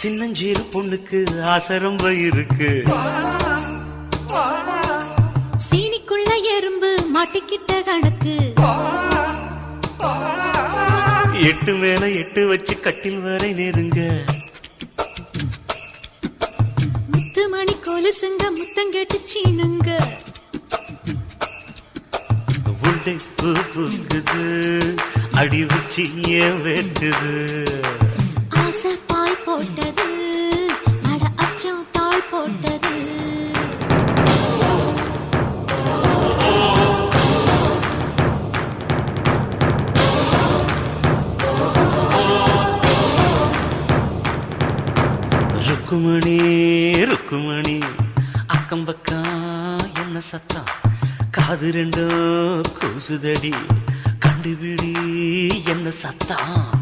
சின்னஞ்சீரு பொண்ணுக்கு ஆசை ரொம்ப இருக்கு. சீனிக்குள்ள எறும்பு மாட்டிக்கிட்ட கணக்கு. 8 மேல 8 வச்சு கட்டில் வரை நெருங்க. முத்து மணி கொலுசுங்க முத்தம் கேட்டு சீனுங்க. உள்ளே பூ பூக்குது அடி வச்சு ஏன் வெட்டுது. ஆசை பால் போட்டது அட அச்சம் தாள் போட்டது. ருக்குமணி ருக்குமணி அக்கம் பக்கம் என்ன சத்தம். காது ரெண்டும் கூசுதடி கண்டுபிடி என்ன சத்தம்.